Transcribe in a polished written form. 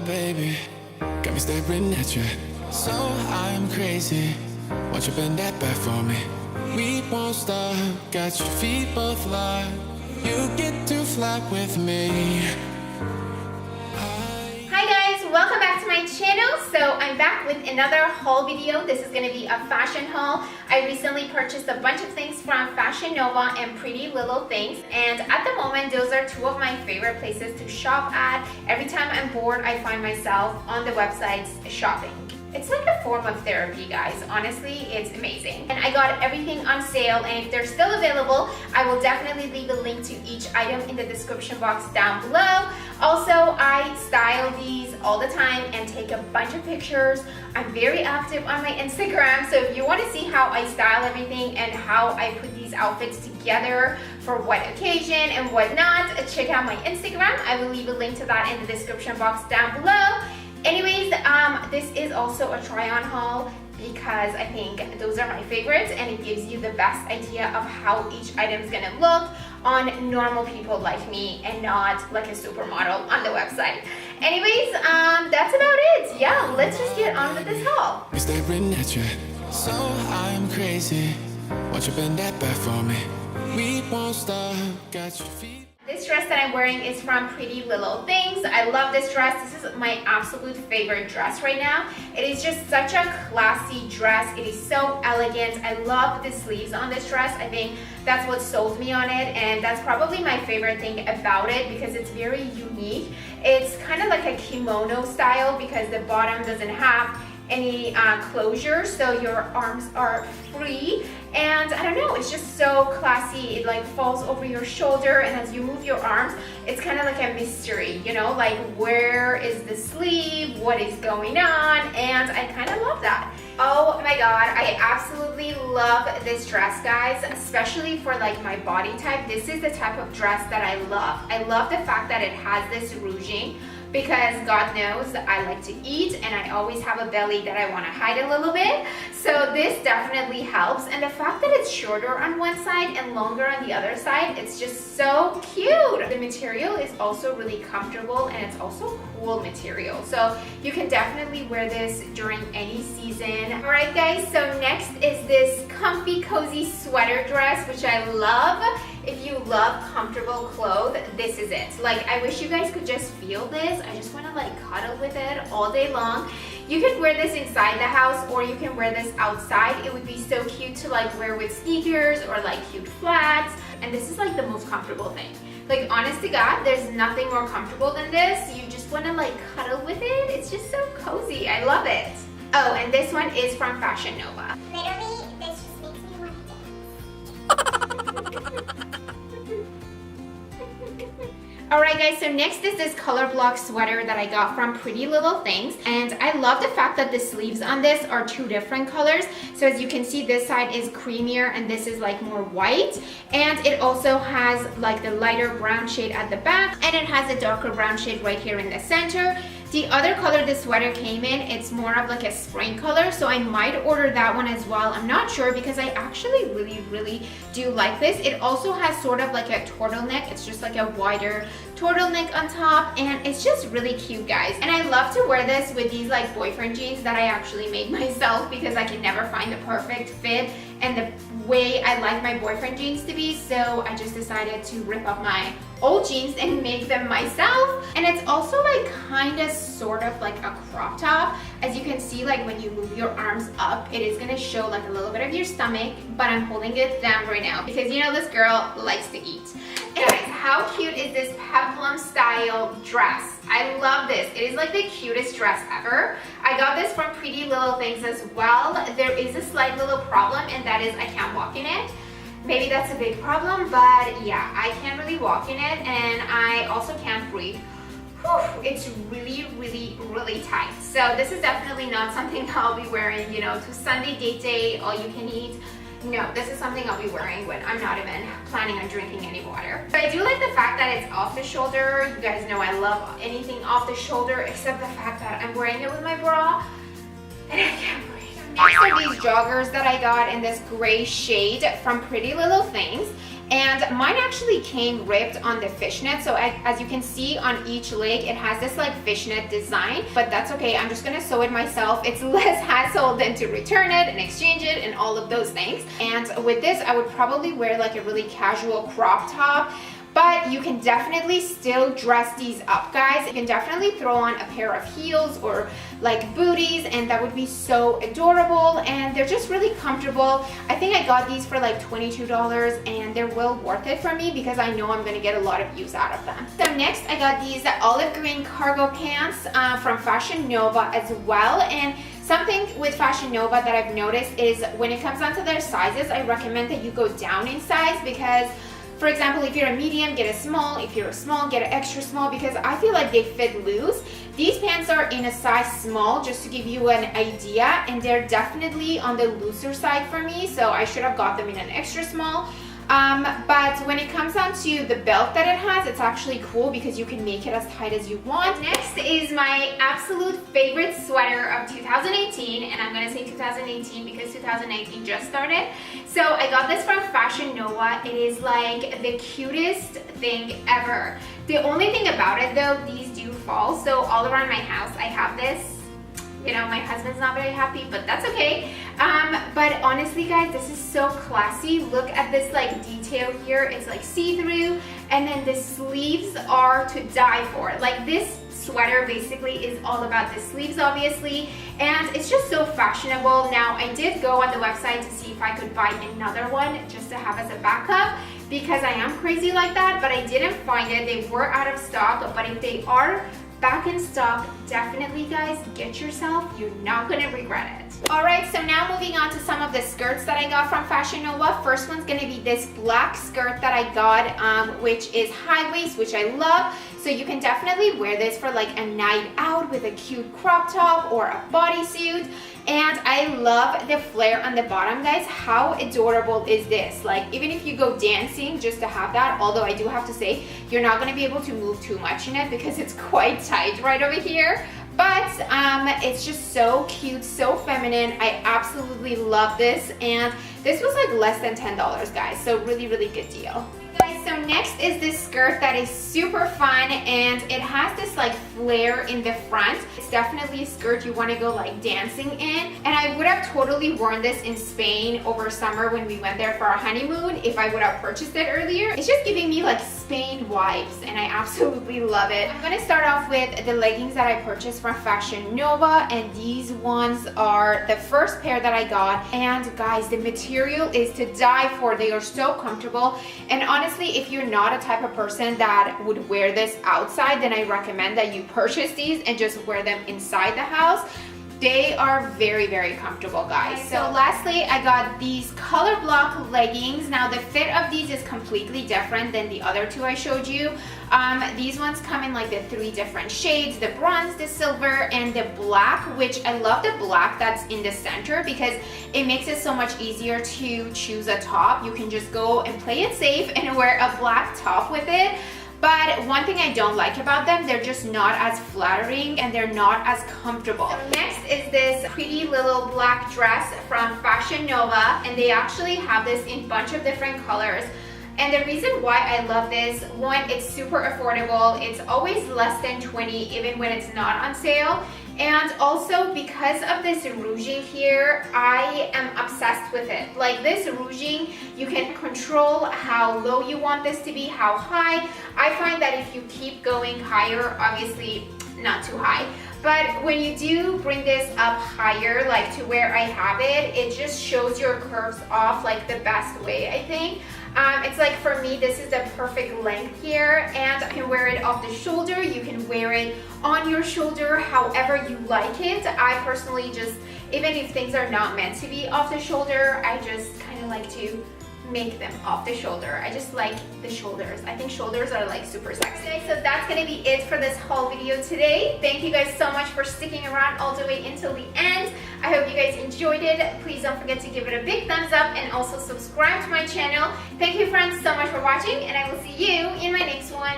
baby, got me staring at you. So I'm crazy. Won't you bend that back for me? We won't stop. Got your feet both locked. You get to fly with me. Hi guys, welcome back to my channel. So I'm back with another haul video. This is going to be a fashion haul. I recently purchased a bunch of things from Fashion Nova and Pretty Little Things, and at the moment those are two of my favorite places to shop at. Every time I'm bored, I find myself on the websites shopping. It's like a form of therapy, guys. Honestly, it's amazing. And I got everything on sale, and if they're still available, I will definitely leave a link to each item in the description box down below. Also, I style these all the time and take a bunch of pictures. I'm very active on my Instagram, so if you want to see how I style everything and how I put these outfits together for what occasion and whatnot, check out my Instagram. I will leave a link to that in the description box down below. Anyways, this is also a try-on haul because I think those are my favorites, and it gives you the best idea of how each item is gonna look on normal people like me and not like a supermodel on the website. Anyways, that's about it. Yeah, let's just get on with this haul. We staring at you. So I'm crazy. Won't you bend that back for me? We won't stop. Got your feet. This dress that I'm wearing is from Pretty Little Things. I love this dress. This is my absolute favorite dress right now. It is just such a classy dress. It is so elegant. I love the sleeves on this dress. I think that's what sold me on it, and that's probably my favorite thing about it because it's very unique. It's kind of like a kimono style because the bottom doesn't have any closure, so your arms are free, and I don't know, it's just so classy. It like falls over your shoulder, and as you move your arms, it's kind of like a mystery, you know, like where is the sleeve, what is going on, and I kind of love that. Oh my god, I absolutely love this dress, guys, especially for like my body type. This is the type of dress that I love. I love the fact that it has this ruching, because God knows I like to eat and I always have a belly that I want to hide a little bit. So this definitely helps, and the fact that it's shorter on one side and longer on the other side, it's just so cute. The material is also really comfortable, and it's also cool material, so you can definitely wear this during any season. All right guys, so next is this comfy cozy sweater dress, which I love. If you love comfortable clothes, this is it. Like, I wish you guys could just feel this. I just want to like cuddle with it all day long. You can wear this inside the house, or you can wear this outside. It would be so cute to like wear with sneakers or like cute flats. And this is like the most comfortable thing. Like, honest to God, there's nothing more comfortable than this. You just want to like cuddle with it. It's just so cozy. I love it. Oh, and this one is from Fashion Nova. Literally, this just makes me want to dance. Alright guys, so next is this color block sweater that I got from Pretty Little Things, and I love the fact that the sleeves on this are two different colors. So as you can see, this side is creamier and this is like more white, and it also has like the lighter brown shade at the back, and it has a darker brown shade right here in the center. The other color this sweater came in, it's more of like a spring color, so I might order that one as well. I'm not sure because I actually really do like this. It also has sort of like a turtleneck. It's just like a wider turtleneck on top, and it's just really cute, guys. And I love to wear this with these like boyfriend jeans that I actually made myself because I can never find the perfect fit and the way I like my boyfriend jeans to be, so I just decided to rip up my old jeans and make them myself. And it's also like kind of sort of like a crop top. As you can see, like when you move your arms up, it is going to show like a little bit of your stomach, but I'm holding it down right now because, you know, this girl likes to eat. Guys, how cute is this peplum style dress? I love this. It is like the cutest dress ever. I got this from Pretty Little Things as well. There is a slight little problem, and that is I can't walk in it. Maybe that's a big problem, but yeah, I can't really walk in it, and I also can't breathe. Whew, it's really tight. So this is definitely not something I'll be wearing, you know, to Sunday date day, all you can eat. No, this is something I'll be wearing when I'm not even planning on drinking any water. But I do like the fact that it's off the shoulder. You guys know I love anything off the shoulder except the fact that I'm wearing it with my bra and I can't breathe. Next are these joggers that I got in this gray shade from Pretty Little Things. and mine actually came ripped on the fishnet. So as you can see on each leg, it has this like fishnet design, but that's okay. I'm just gonna sew it myself. It's less hassle than to return it and exchange it and all of those things. And with this, I would probably wear like a really casual crop top. But you can definitely still dress these up, guys. You can definitely throw on a pair of heels or like booties, and that would be so adorable, and they're just really comfortable. I think I got these for like $22, and they're well worth it for me because I know I'm gonna get a lot of use out of them. So next, I got these olive green cargo pants from Fashion Nova as well. And something with Fashion Nova that I've noticed is when it comes down to their sizes, I recommend that you go down in size because, for example, if you're a medium, get a small. If you're a small, get an extra small, because I feel like they fit loose. These pants are in a size small, just to give you an idea, and they're definitely on the looser side for me, so I should have got them in an extra small. But when it comes down to the belt that it has, it's actually cool because you can make it as tight as you want. Next is my absolute favorite sweater of 2018, and I'm gonna say 2018 because 2019 just started. So I got this from Fashion Nova. It is like the cutest thing ever. The only thing about it though, these do fall, so all around my house I have this. You know, my husband's not very happy, but that's okay. But honestly, guys, this is so classy. Look at this like detail here. It's like see-through, and then the sleeves are to die for. Like this sweater basically is all about the sleeves, obviously, and it's just so fashionable. Now, I did go on the website to see if I could buy another one just to have as a backup because I am crazy like that, but I didn't find it. They were out of stock, but if they are back in stock, definitely, guys, get yourself. You're not gonna regret it. All right, so now moving on to some of the skirts that I got from Fashion Nova. First one's gonna be this black skirt that I got, which is high waist, which I love. So you can definitely wear this for like a night out with a cute crop top or a bodysuit. And I love the flare on the bottom, guys. How adorable is this? Like, even if you go dancing, just to have that, although I do have to say, you're not gonna be able to move too much in it because it's quite tight right over here. But it's just so cute, so feminine. I absolutely love this. And this was like less than $10, guys. So really, really good deal. Guys, so next is this skirt that is super fun, and it has this like flare in the front. It's definitely a skirt you want to go like dancing in, and I would have totally worn this in Spain over summer when we went there for our honeymoon if I would have purchased it earlier. It's just giving me like Spain vibes, and I absolutely love it. I'm gonna start off with the leggings that I purchased from Fashion Nova, and these ones are the first pair that I got. And guys, the material is to die for. They are so comfortable, and honestly, if you're not a type of person that would wear this outside, then I recommend that you purchase these and just wear them inside the house. They are very, very comfortable, guys. So lastly, I got these color block leggings. Now the fit of these is completely different than the other two I showed you. These ones come in like the 3 different shades, the bronze, the silver, and the black, which I love the black that's in the center because it makes it so much easier to choose a top. You can just go and play it safe and wear a black top with it. But one thing I don't like about them, they're just not as flattering and they're not as comfortable. So next is this pretty little black dress from Fashion Nova, and they actually have this in a bunch of different colors. And the reason why I love this, one, it's super affordable. It's always less than $20 even when it's not on sale. And also because of this ruching here, I am obsessed with it. Like this ruching, you can control how low you want this to be, how high. I find that if you keep going higher, obviously not too high, but when you do bring this up higher, like to where I have it, it just shows your curves off like the best way, I think. It's like, for me, this is the perfect length here, and you can wear it off the shoulder, you can wear it on your shoulder, however you like it. I personally just, even if things are not meant to be off the shoulder, I just kind of like to make them off the shoulder. I just like the shoulders. I think shoulders are like super sexy. Okay, so that's gonna be it for this haul video today. Thank you guys so much for sticking around all the way until the end. I hope you guys enjoyed it. Please don't forget to give it a big thumbs up and also subscribe to my channel. Thank you, friends, so much for watching, and I will see you in my next one.